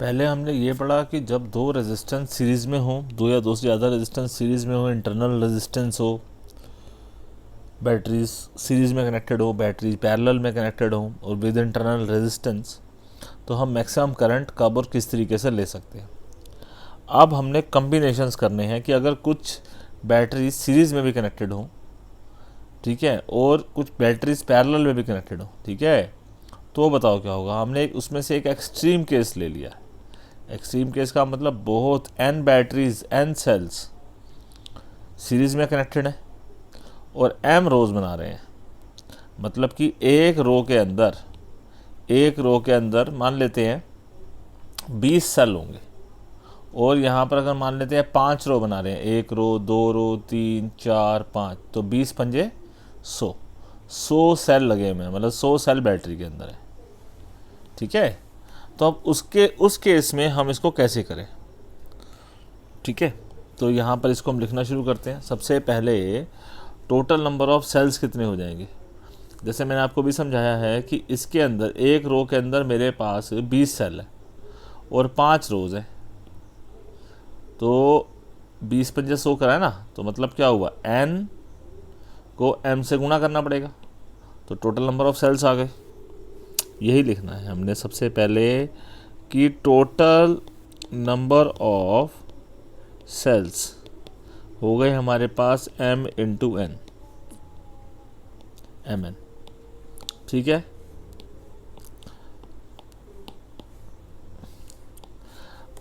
पहले हमने ये पढ़ा कि जब दो रेजिस्टेंस सीरीज़ में हो, दो या दो से ज़्यादा रेजिस्टेंस सीरीज़ में हो, इंटरनल रेजिस्टेंस हो, बैटरीज सीरीज़ में कनेक्टेड हो, बैटरीज पैरेलल में कनेक्टेड हो और विद इंटरनल रेजिस्टेंस, तो हम मैक्सिमम करंट कब और किस तरीके से ले सकते हैं। अब हमने कम्बिनेशंस करने हैं कि अगर कुछ बैटरीज सीरीज़ में भी कनेक्टेड हो, ठीक है, और कुछ बैटरीज पैरेलल में भी कनेक्टेड हो, ठीक है, तो बताओ क्या होगा। हमने उसमें से एक एक्सट्रीम केस ले लिया। एक्सट्रीम केस का मतलब बहुत n batteries n cells series में कनेक्टेड है और m रोज़ बना रहे हैं। मतलब कि एक रो के अंदर मान लेते हैं 20 सेल होंगे और यहाँ पर अगर मान लेते हैं 5 रो बना रहे हैं, एक रो, दो रो, 3, 4, 5, तो 20 पंजे 100 सेल लगे हुए हैं, मतलब 100 सेल बैटरी के अंदर है, ठीक है। तो अब उस केस में हम इसको कैसे करें, ठीक है। तो यहाँ पर इसको हम लिखना शुरू करते हैं। सबसे पहले टोटल नंबर ऑफ सेल्स कितने हो जाएंगे। जैसे मैंने आपको भी समझाया है कि इसके अंदर एक रो के अंदर मेरे पास 20 सेल है और 5 रोज़ है, तो 20 पंजे 100 करा है ना, तो मतलब क्या हुआ, n को m से गुणा करना पड़ेगा, तो टोटल नंबर ऑफ सेल्स आ गए। यही लिखना है हमने सबसे पहले कि टोटल नंबर ऑफ सेल्स हो गए हमारे पास m इंटू n, mn, ठीक है।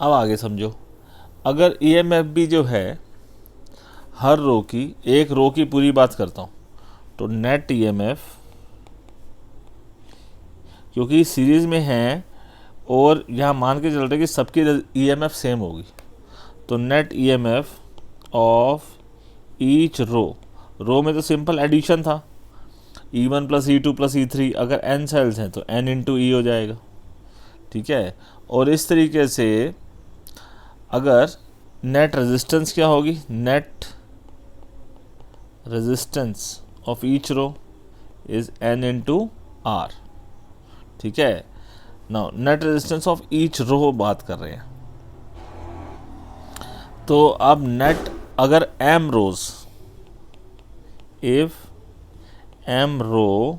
अब आगे समझो, अगर EMF भी जो है हर रो की, एक रो की पूरी बात करता हूँ, तो नेट EMF, क्योंकि सीरीज़ में हैं और यहाँ मान के चल रहे कि सबकी EMF सेम होगी, तो net EMF of each row में तो सिंपल एडिशन था, E1 plus E2 plus E3, अगर n सेल्स हैं तो n इंटू ई हो जाएगा, ठीक है। और इस तरीके से अगर नेट रेजिस्टेंस क्या होगी, net resistance of each row is n into R, ठीक है। Now net resistance of each row बात कर रहे हैं, तो अब नेट अगर m rows, if m row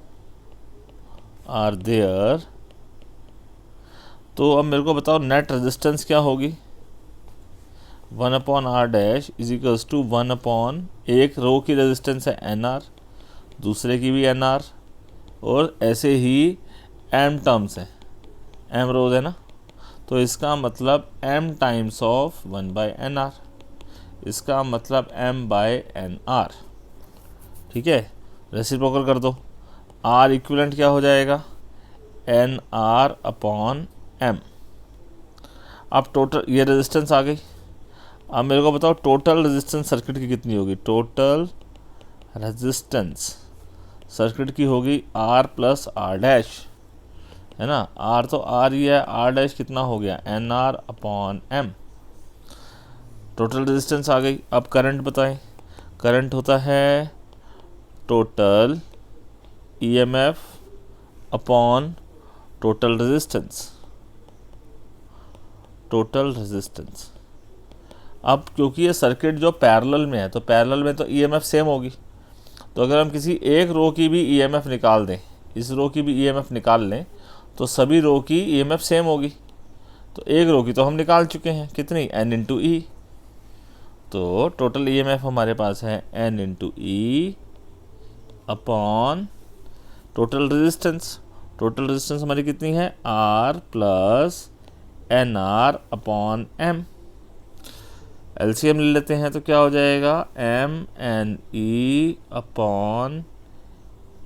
are there, तो अब मेरे को बताओ नेट रेजिस्टेंस क्या होगी। 1/r dash is equals to 1/, एक रो की रेजिस्टेंस है nr, दूसरे की भी nr, और ऐसे ही m टर्म्स हैं, m रोज है ना, तो इसका मतलब m टाइम्स ऑफ 1/nr, इसका मतलब m/nr, ठीक है। रेसिप्रोकल कर दो, r इक्विवेलेंट क्या हो जाएगा, nr अपॉन m। अब टोटल ये रेजिस्टेंस आ गई। अब मेरे को बताओ टोटल रेजिस्टेंस सर्किट की कितनी होगी। टोटल रेजिस्टेंस सर्किट की होगी r प्लस r डैश, है ना, r तो r ही है, r डैश कितना हो गया, nr upon m। Total resistance आ गई। अब करंट बताएं। करंट होता है total EMF upon total resistance, total resistance. अब क्योंकि ये सर्किट जो पैरेलल में है, तो पैरेलल में तो EMF सेम होगी, तो अगर हम किसी एक रो की भी EMF निकाल दें, इस रो की भी EMF निकाल लें, तो सभी रो की EMF सेम होगी। तो एक रो की तो हम निकाल चुके हैं, कितनी, n इंटू ई, तो टोटल EMF हमारे पास है n इंटू ई upon total resistance. Total resistance हमारी कितनी है, r plus nr upon m। LCM ले लेते हैं तो क्या हो जाएगा, mne upon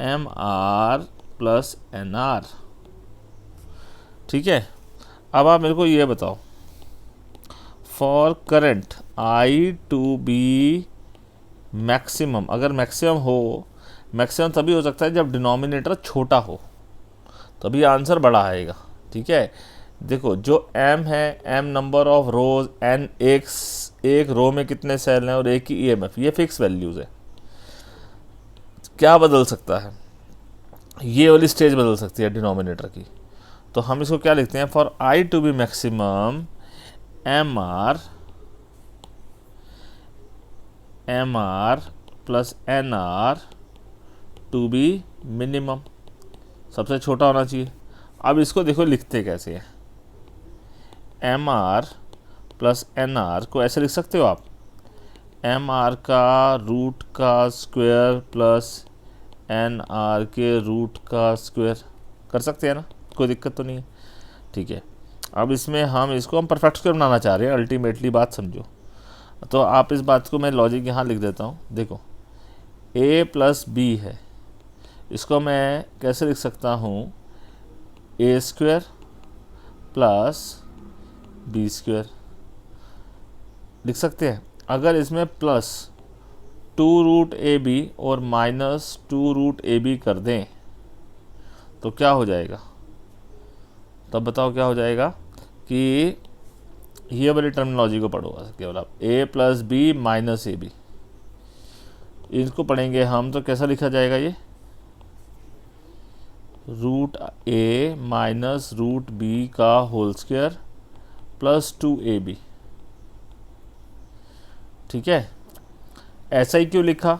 mr plus nr, ठीक है। अब आप मेरे को ये बताओ, for current I to be maximum, अगर मैक्सिमम हो, मैक्सिमम तभी हो सकता है जब डिनोमिनेटर छोटा हो, तभी आंसर बड़ा आएगा, ठीक है। देखो जो m है, m number of rose, n एक रो में कितने सेल हैं और एक ही EMF, ये फिक्स वैल्यूज़ है। क्या बदल सकता है, ये वाली स्टेज बदल सकती है डिनोमिनेटर की, तो हम इसको क्या लिखते हैं, for I to be maximum M R plus N R to be minimum, सबसे छोटा होना चाहिए। अब इसको देखो लिखते कैसे हैं, M R plus N R को ऐसे लिख सकते हो आप, एम आर का रूट का स्क्वायर प्लस एन आर के रूट का स्क्वायर, कर सकते हैं ना, कोई दिक्कत तो नहीं है। ठीक है, अब इसमें हम परफेक्ट स्क्वायर बनाना चाह रहे हैं अल्टीमेटली, बात समझो। तो आप इस बात को मैं लॉजिक यहाँ लिख देता हूँ। देखो a प्लस बी है, इसको मैं कैसे लिख सकता हूँ, ए स्क्वायर प्लस बी स्क्वायर लिख सकते हैं। अगर इसमें प्लस 2√ab और माइनस 2√ab कर दें तो क्या हो जाएगा, तब बताओ क्या हो जाएगा, कि ये वाली टर्मिनोलॉजी को पढ़ो केवल आप, a plus B minus A B, इनको पढ़ेंगे हम तो कैसा लिखा जाएगा, ये √a माइनस √b का होल स्क्वायर प्लस 2ab। ठीक है, ऐसा ही क्यों लिखा,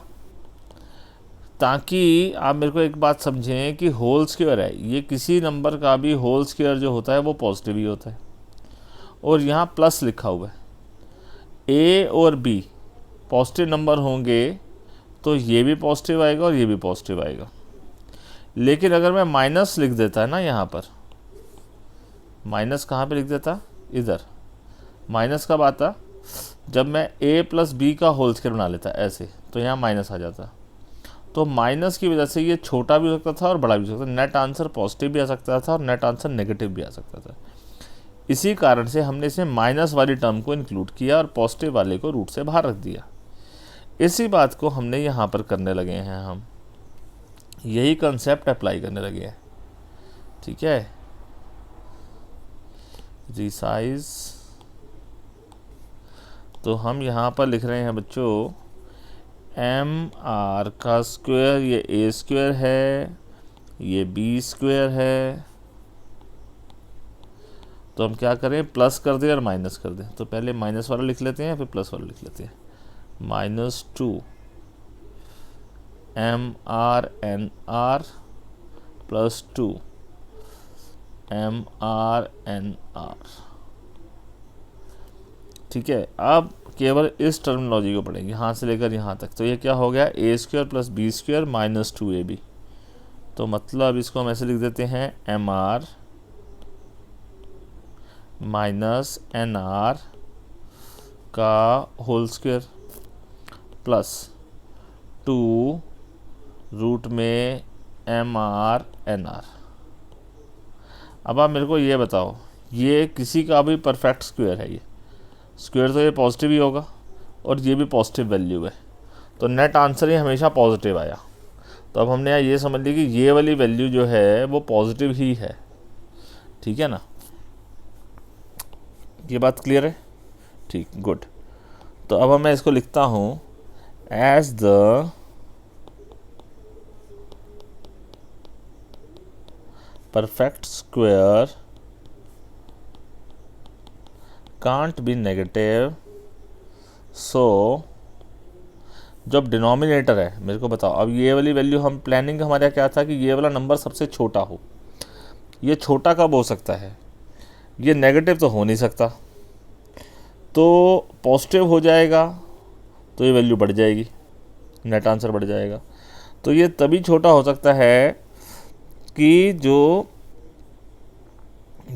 ताकि आप मेरे को एक बात समझें कि होल स्क्वायर है, ये किसी नंबर का भी होल स्क्वायर जो होता है वो पॉजिटिव ही होता है, और यहाँ प्लस लिखा हुआ है। a और b पॉजिटिव नंबर होंगे तो ये भी पॉजिटिव आएगा और ये भी पॉजिटिव आएगा। लेकिन अगर मैं माइनस लिख देता है ना, यहाँ पर माइनस कहाँ पे लिख देता, इधर माइनस कब आता, जब मैं a प्लस बी का होल स्क्वायर बना लेता ऐसे, तो यहाँ माइनस आ जाता। तो माइनस की वजह से ये छोटा भी हो सकता था और बड़ा भी हो सकता था, नेट आंसर पॉजिटिव भी आ सकता था और नेट आंसर नेगेटिव भी आ सकता था। इसी कारण से हमने इसमें माइनस वाली टर्म को इंक्लूड किया और पॉजिटिव वाले को रूट से बाहर रख दिया। इसी बात को हमने यहाँ पर करने लगे हैं, हम यही कंसेप्ट अप्लाई करने लगे हैं। ठीक है, रिसाइज, तो हम यहाँ पर लिख रहे हैं बच्चों, एम आर का स्क्वायर, ये ए स्क्वायर है, ये बी स्क्वायर है, तो हम क्या करें, प्लस कर दें और माइनस कर दें। तो पहले माइनस वाला लिख लेते हैं फिर प्लस वाला लिख लेते हैं, -2 M R N R plus 2 M R N R. ठीक है, अब केवल इस टर्मिनोलॉजी को पढ़ेंगे यहाँ से लेकर यहाँ तक। तो ये क्या हो गया, A square plus B square minus 2ab। तो मतलब इसको हम ऐसे लिख देते हैं, M R minus N R का होल स्क्वायर प्लस 2 रूट में एम आर एन आर। अब आप मेरे को ये बताओ, ये किसी का भी परफेक्ट स्क्वायर है, ये स्क्वायर तो ये पॉजिटिव ही होगा और ये भी पॉजिटिव वैल्यू है, तो नेट आंसर ही हमेशा पॉजिटिव आया। तो अब हमने यहाँ ये समझ ली कि ये वाली वैल्यू जो है वो पॉजिटिव ही है। ठीक है ना, ये बात क्लियर है, ठीक, गुड। तो अब मैं इसको लिखता हूँ, as the perfect square can't be negative, so जब डिनोमिनेटर है, मेरे को बताओ, अब ये वाली वैल्यू हम प्लानिंग हमारा क्या था कि ये वाला नंबर सबसे छोटा हो। ये छोटा कब हो सकता है, ये नेगेटिव तो हो नहीं सकता, तो पॉजिटिव हो जाएगा तो ये वैल्यू बढ़ जाएगी, नेट आंसर बढ़ जाएगा। तो ये तभी छोटा हो सकता है कि जो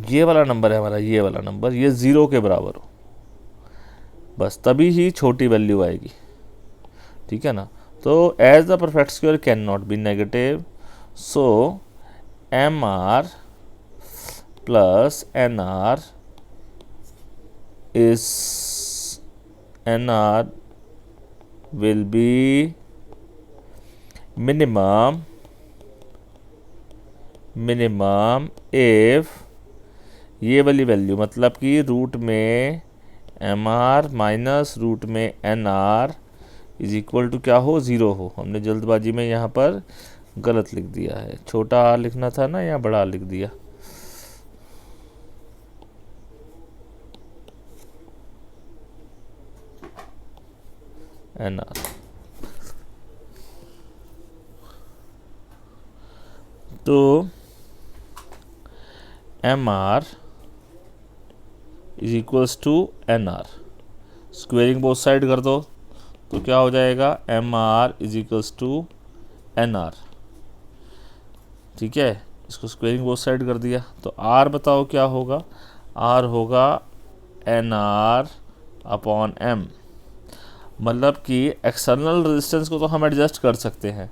ये वाला नंबर है हमारा, ये वाला नंबर, ये 0 के बराबर हो, बस तभी ही छोटी वैल्यू आएगी। ठीक है ना, तो as the perfect square can not be negative, so M R plus N R is N R will be minimum if ये वाली वैल्यू, मतलब कि रूट में एम आर माइनस रूट में N R is equal to क्या हो, 0 हो। हमने जल्दबाजी में यहाँ पर गलत लिख दिया है, छोटा आर लिखना था ना, यहाँ बड़ा आर लिख दिया। N R. तो M R is equals to N R, squaring both side कर दो तो क्या हो जाएगा, M R is equals to N R. ठीक है, इसको स्क्वेयरिंग बोथ साइड कर दिया तो आर बताओ क्या होगा, आर होगा एन आर अपॉन एम। मतलब कि एक्सटर्नल रेजिस्टेंस को तो हम एडजस्ट कर सकते हैं,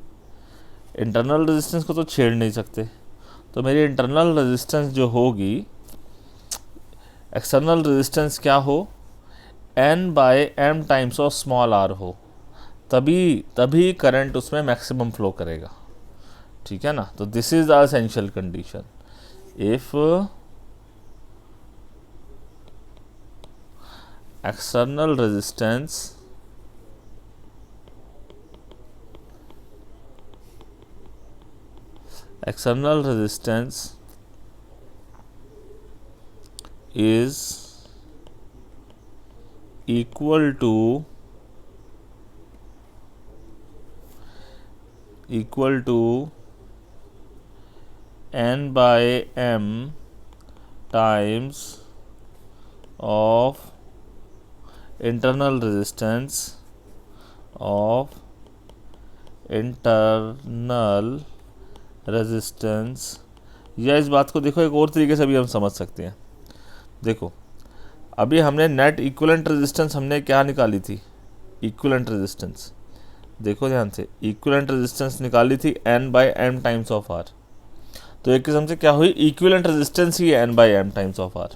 इंटरनल रेजिस्टेंस को तो छेड़ नहीं सकते। तो मेरी इंटरनल रेजिस्टेंस जो होगी, एक्सटर्नल रेजिस्टेंस क्या हो, N by M times of small R हो, तभी करंट उसमें मैक्सिमम फ्लो करेगा। ठीक है ना। तो this is the essential condition, if external resistance is equal to n by m times of internal resistance या इस बात को देखो एक और तरीके से भी हम समझ सकते हैं। देखो अभी हमने नेट इक्विवेलेंट रेजिस्टेंस हमने क्या निकाली थी, इक्विवेलेंट रेजिस्टेंस, देखो ध्यान से, इक्विवेलेंट रेजिस्टेंस निकाली थी n by M times of R. तो एक किस्म से क्या हुई, इक्विवेलेंट रेजिस्टेंस ही n by M times of R.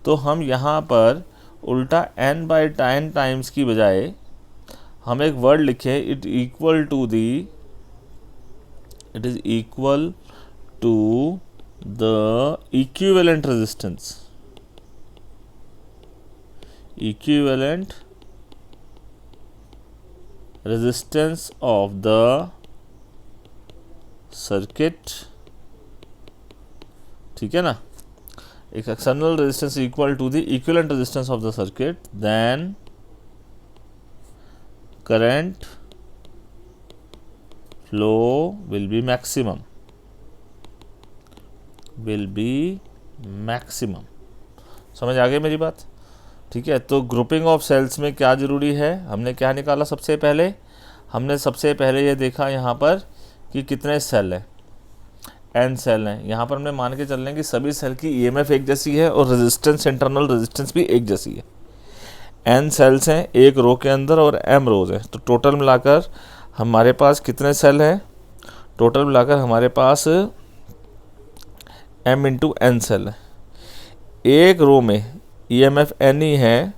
तो हम यहाँ पर उल्टा n बाई टाइन टाइम्स की बजाय हम एक वर्ड लिखे, it is equal to the equivalent resistance of the circuit. ठीक है ना, एक external resistance equal to the equivalent resistance of the circuit, then current flow will be maximum. समझ आ गई मेरी बात। ठीक है, तो ग्रुपिंग ऑफ सेल्स में क्या ज़रूरी है, हमने क्या निकाला, सबसे पहले ये देखा यहाँ पर कि कितने सेल हैं, n सेल हैं। यहाँ पर हमने मान के चल रहे हैं कि सभी सेल की EMF एक जैसी है और रेजिस्टेंस, इंटरनल रेजिस्टेंस भी एक जैसी है। n सेल्स हैं एक रो के अंदर और m रोज हैं, तो टोटल मिलाकर हमारे पास कितने सेल हैं, टोटल मिलाकर हमारे पास m इंटू n सेल है। एक रो में EMF n ही है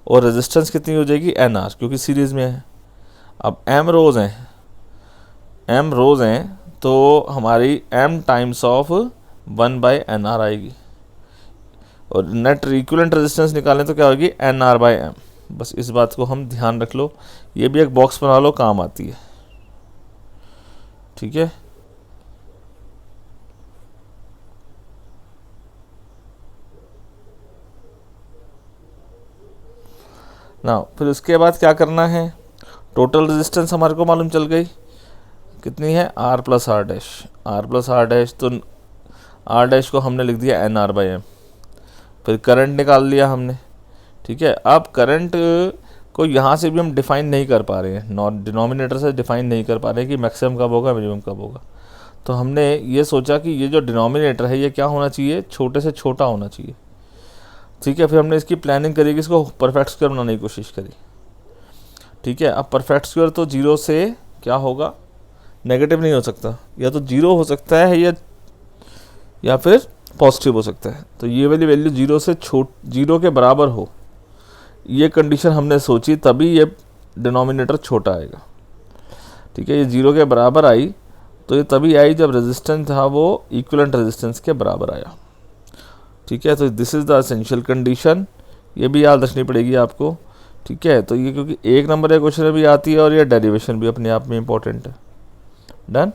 और रेजिस्टेंस कितनी हो जाएगी, NR, क्योंकि सीरीज़ में है। अब m रोज़ हैं तो हमारी m टाइम्स ऑफ 1/NR आएगी, और नेट इक्विवेलेंट रेजिस्टेंस निकालें तो क्या होगी, NR/m। बस इस बात को हम ध्यान रख लो, ये भी एक बॉक्स बना लो, काम आती है। ठीक है, ना फिर उसके बाद क्या करना है, टोटल रेजिस्टेंस हमारे को मालूम चल गई कितनी है, R प्लस आर डैश। तो R डैश को हमने लिख दिया NR/m। फिर करंट निकाल लिया हमने। ठीक है, अब करंट को यहाँ से भी हम डिफ़ाइन नहीं कर पा रहे हैं, डिनोमिनेटर से डिफ़ाइन नहीं कर पा रहे हैं कि मैक्सिमम कब होगा, मिनिमम कब होगा। तो हमने ये सोचा कि ये जो डिनोमिनेटर है ये क्या होना चाहिए, छोटे से छोटा होना चाहिए। ठीक है, फिर हमने इसकी प्लानिंग करी कि इसको परफेक्ट स्क्वायर बनाने की कोशिश करी। ठीक है, अब परफेक्ट स्क्वायर तो 0 से क्या होगा, नेगेटिव नहीं हो सकता, या तो 0 हो सकता है या फिर पॉजिटिव हो सकता है। तो ये वाली वैल्यू 0 के बराबर हो, ये कंडीशन हमने सोची, तभी ये डिनोमिनेटर छोटा आएगा। ठीक है, ये 0 के बराबर आई तो ये तभी आई जब रेजिस्टेंस था वो इक्विवेलेंट रेजिस्टेंस के बराबर आया। ठीक है, तो this is the essential condition, ये भी याद रखनी पड़ेगी आपको। ठीक है, तो ये क्योंकि 1 नंबर के क्वेश्चन में भी आती है और ये डेरिवेशन भी अपने आप में इम्पोर्टेंट है। डन।